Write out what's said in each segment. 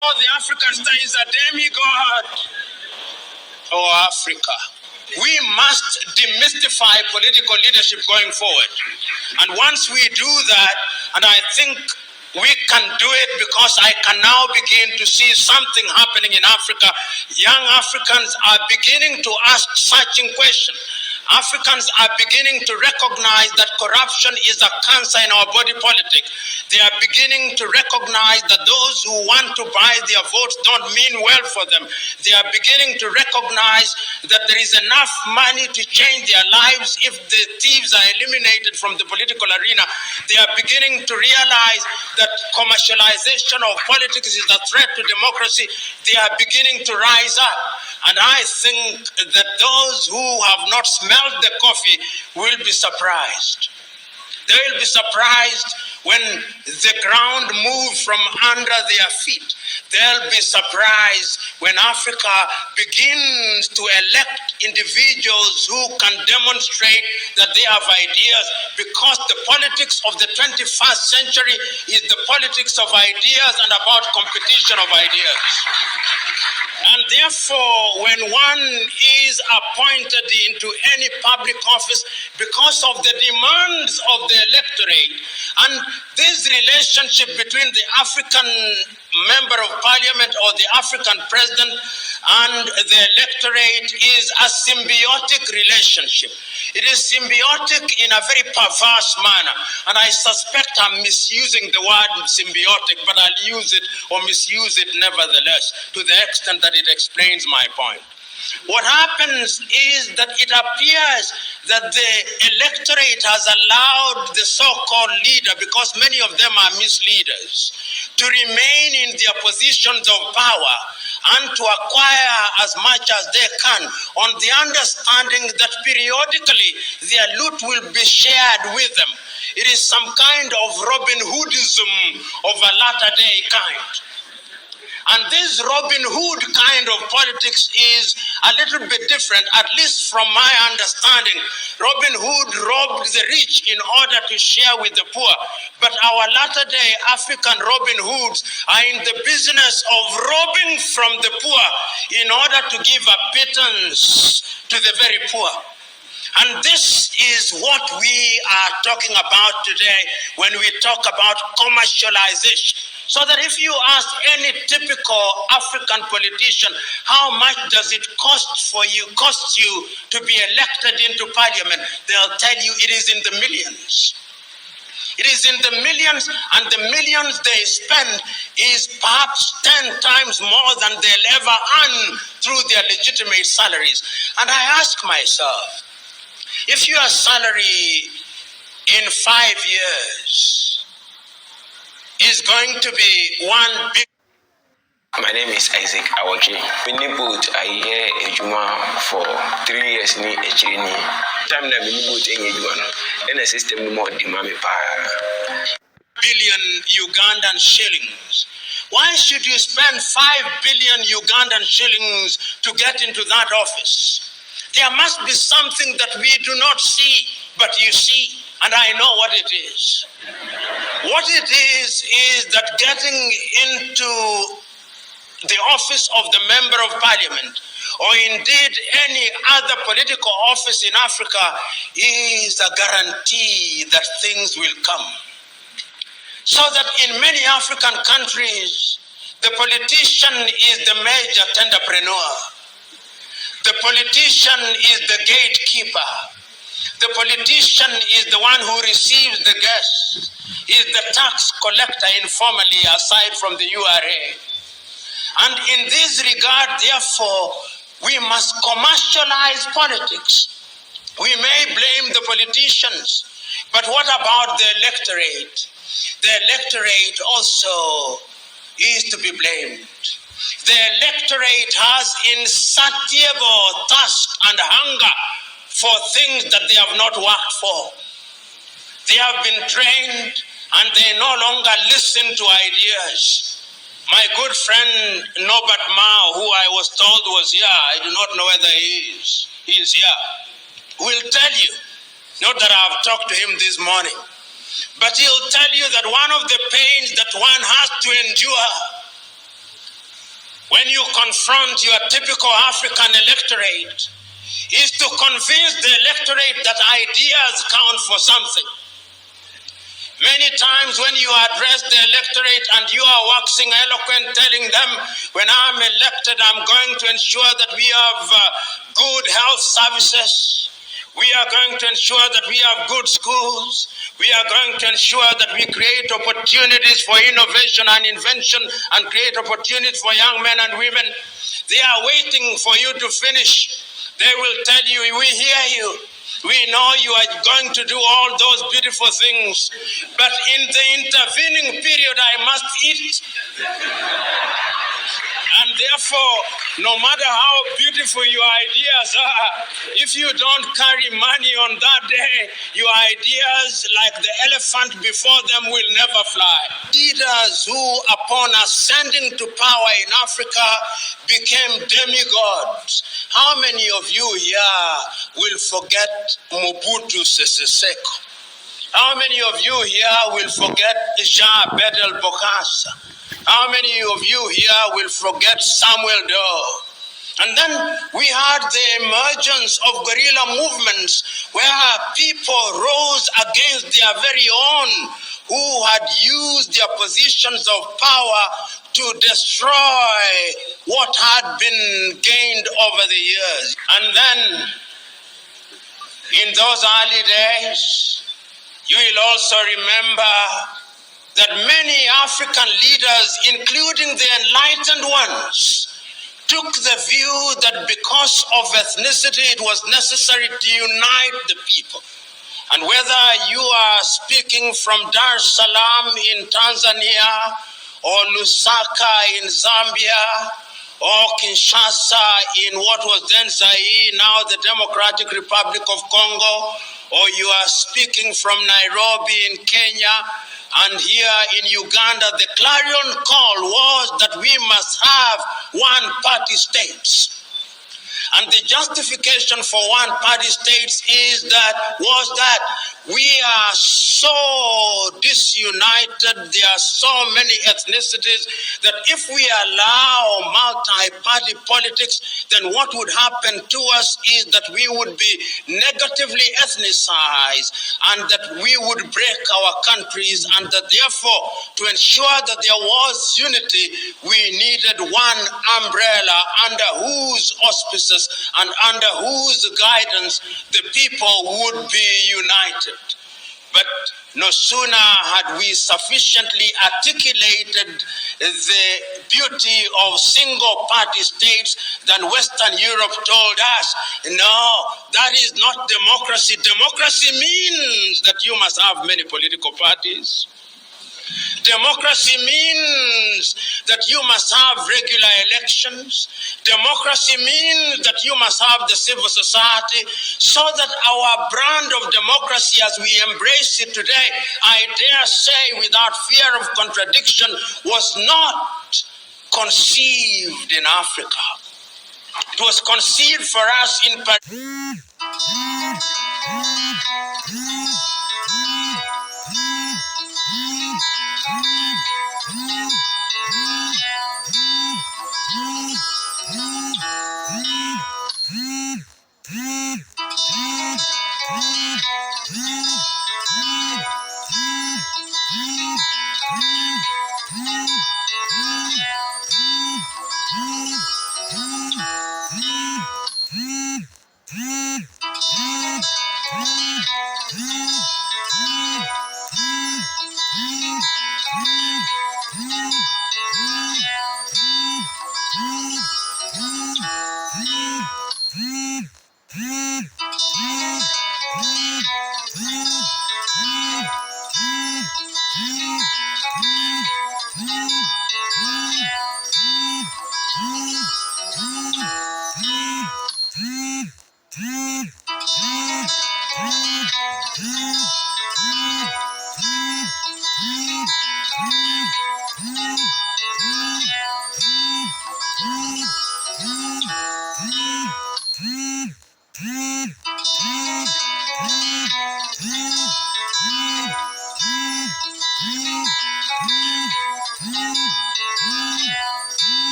Oh, the African star is a demigod. Oh, Africa. We must demystify political leadership going forward. And once we do that, and I think we can do it because I can now begin to see something happening in Africa. Young Africans are beginning to ask searching questions. Africans are beginning to recognize that corruption is a cancer in our body politic. They are beginning to recognize that those who want to buy their votes don't mean well for them. They are beginning to recognize that there is enough money to change their lives if the thieves are eliminated from the political arena. They are beginning to realize that commercialization of politics is a threat to democracy. They are beginning to rise up. And I think that those who have not smelled the coffee will be surprised. They will be surprised when the ground moves from under their feet. They'll be surprised when Africa begins to elect individuals who can demonstrate that they have ideas, because the politics of the 21st century is the politics of ideas and about competition of ideas. And therefore, when one is appointed into any public office because of the demands of the electorate, and this relationship between the African member of parliament or the African president and the electorate is a symbiotic relationship. It is symbiotic in a very perverse manner. And I suspect I'm misusing the word symbiotic, but I'll use it or misuse it nevertheless, to the extent that it explains my point. What happens is that it appears that the electorate has allowed the so-called leader, because many of them are misleaders, to remain in their positions of power and to acquire as much as they can, on the understanding that periodically their loot will be shared with them. It is some kind of Robin Hoodism of a latter-day kind. And this Robin Hood kind of politics is a little bit different, at least from my understanding. Robin Hood robbed the rich in order to share with the poor. But our latter-day African Robin Hoods are in the business of robbing from the poor in order to give a pittance to the very poor. And this is what we are talking about today when we talk about commercialization. So that if you ask any typical African politician, how much does it cost you to be elected into parliament, they'll tell you it is in the millions. It is in the millions, and the millions they spend is perhaps 10 times more than they'll ever earn through their legitimate salaries. And I ask myself, if your salary in 5 years is going to be one big... My name is Isaac Awoki. Mini boat I hear Ejuma for 3 years ni echini. Time na mini boat enye Ejuma no. System more demand billion Ugandan shillings. Why should you spend 5 billion Ugandan shillings to get into that office? There must be something that we do not see, but you see, and I know what it is. What it is that getting into the office of the member of parliament, or indeed any other political office in Africa, is a guarantee that things will come. So that in many African countries, the politician is the major entrepreneur. The politician is the gatekeeper. The politician is the one who receives the guests, is the tax collector informally aside from the URA. And in this regard, therefore, we must commercialize politics. We may blame the politicians, but what about the electorate? The electorate also is to be blamed. The electorate has insatiable thirst and hunger for things that they have not worked for. They have been trained and they no longer listen to ideas. My good friend Norbert Mao, who I was told was here, I do not know whether he is here, will tell you, not that I have talked to him this morning, but he'll tell you that one of the pains that one has to endure when you confront your typical African electorate is to convince the electorate that ideas count for something. Many times when you address the electorate and you are waxing eloquent, telling them, when I'm elected, I'm going to ensure that we have good health services. We are going to ensure that we have good schools. We are going to ensure that we create opportunities for innovation and invention and create opportunities for young men and women. They are waiting for you to finish. They will tell you, we hear you. We know you are going to do all those beautiful things. But in the intervening period, I must eat. And therefore, no matter how beautiful your ideas are, if you don't carry money on that day, your ideas, like the elephant before them, will never fly. Leaders who, upon ascending to power in Africa, became demigods. How many of you here will forget Mobutu Sese Seko? How many of you here will forget Jean Bedel Bokassa? How many of you here will forget Samuel Doe? And then we had the emergence of guerrilla movements where people rose against their very own who had used their positions of power to destroy what had been gained over the years. And then in those early days, you will also remember that many African leaders, including the enlightened ones, took the view that because of ethnicity, it was necessary to unite the people. And whether you are speaking from Dar es Salaam in Tanzania, or Lusaka in Zambia, or Kinshasa in what was then Zaire, now the Democratic Republic of Congo, or you are speaking from Nairobi in Kenya, and here in Uganda, the clarion call was that we must have one-party states. And the justification for one-party states was that we are so disunited, there are so many ethnicities, that if we allow multi-party politics, then what would happen to us is that we would be negatively ethnicized and that we would break our countries, and that therefore, to ensure that there was unity, we needed one umbrella under whose auspices and under whose guidance the people would be united. But no sooner had we sufficiently articulated the beauty of single-party states than Western Europe told us, no, that is not democracy. Democracy means that you must have many political parties. Democracy means that you must have regular elections. Democracy means that you must have the civil society, so that our brand of democracy as we embrace it today, I dare say without fear of contradiction, was not conceived in Africa. It was conceived for us in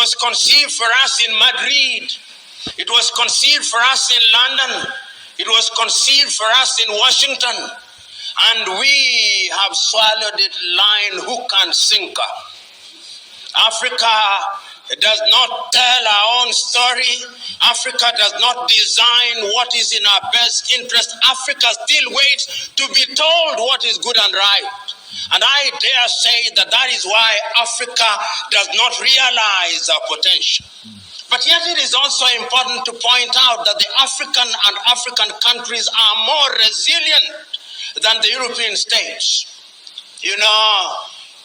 was conceived for us in Madrid. It was conceived for us in London. It was conceived for us in Washington. And we have swallowed it line, hook, and sinker. Africa does not tell our own story. Africa does not design what is in our best interest. Africa still waits to be told what is good and right. And I dare say that that is why Africa does not realize our potential. But yet it is also important to point out that the African countries are more resilient than the European states. You know,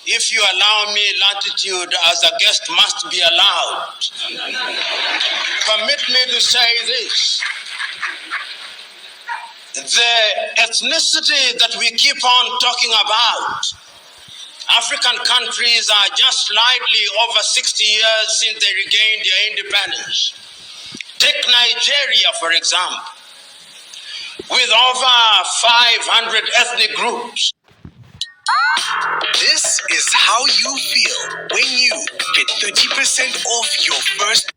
if you allow me latitude as a guest must be allowed, permit me to say this. The ethnicity that we keep on talking about, African countries are just slightly over 60 years since they regained their independence. Take Nigeria, for example, with over 500 ethnic groups. This is how you feel when you get 30% off your first.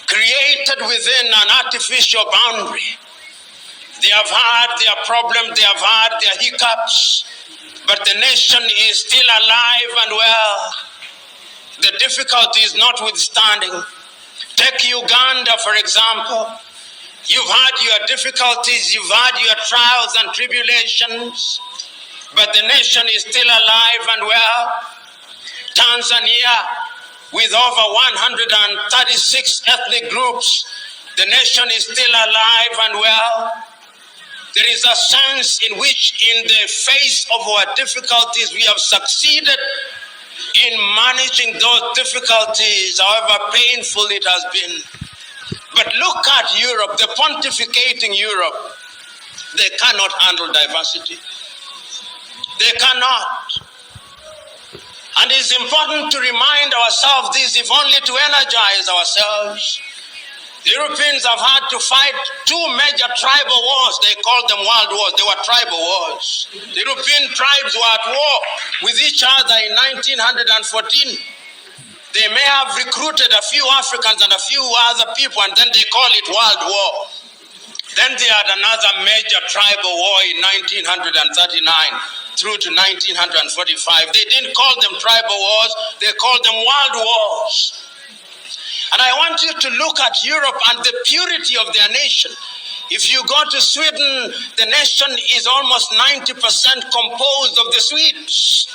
Created within an artificial boundary. They have had their problems, they have had their hiccups, but the nation is still alive and well. The difficulties notwithstanding. Take Uganda, for example. You've had your difficulties, you've had your trials and tribulations, but the nation is still alive and well. Tanzania, with over 136 ethnic groups, the nation is still alive and well. There is a sense in which, in the face of our difficulties, we have succeeded in managing those difficulties, however painful it has been. But look at Europe, the pontificating Europe. They cannot handle diversity. They cannot. And it's important to remind ourselves this, if only to energize ourselves. The Europeans have had to fight two major tribal wars. They called them world wars. They were tribal wars. The European tribes were at war with each other in 1914. They may have recruited a few Africans and a few other people, and then they call it world war. Then they had another major tribal war in 1939 through to 1945. They didn't call them tribal wars. They called them world wars. And I want you to look at Europe and the purity of their nation. If you go to Sweden, the nation is almost 90% composed of the Swedes,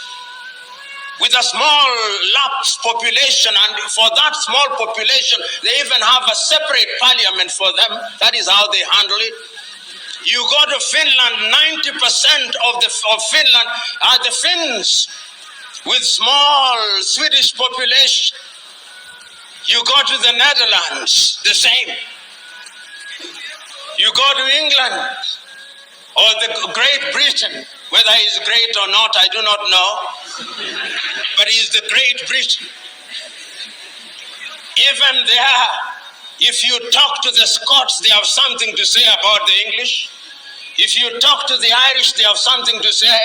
with a small lapse population, and for that small population, they even have a separate parliament for them. That is how they handle it. You go to Finland, 90% of Finland are the Finns, with small Swedish population. You go to the Netherlands, the same. You go to England or the Great Britain, whether he's great or not, I do not know, but he's the Great Britain. Even there, if you talk to the Scots, they have something to say about the English. If you talk to the Irish, they have something to say.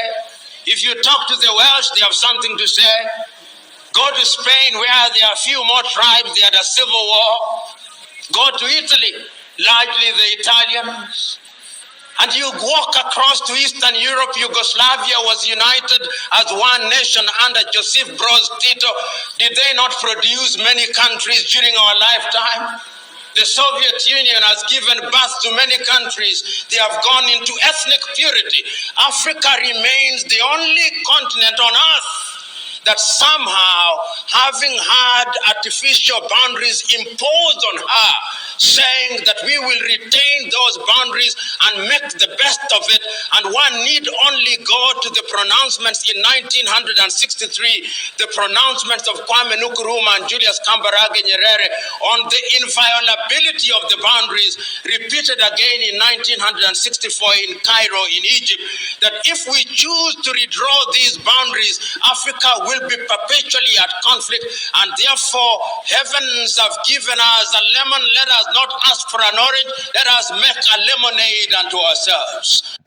If you talk to the Welsh, they have something to say. Go to Spain, where there are a few more tribes, they had a civil war. Go to Italy, largely the Italians. And you walk across to Eastern Europe, Yugoslavia was united as one nation under Joseph Broz Tito. Did they not produce many countries during our lifetime? The Soviet Union has given birth to many countries. They have gone into ethnic purity. Africa remains the only continent on earth that somehow, having had artificial boundaries imposed on her, saying that we will retain those boundaries and make the best of it, and one need only go to the pronouncements in 1963, the pronouncements of Kwame Nkrumah and Julius Kambarage Nyerere on the inviolability of the boundaries, repeated again in 1964 in Cairo, in Egypt, that if we choose to redraw these boundaries, Africa will be perpetually at conflict, and therefore heavens have given us a lemon. Let us not ask for an orange. Let us make a lemonade unto ourselves.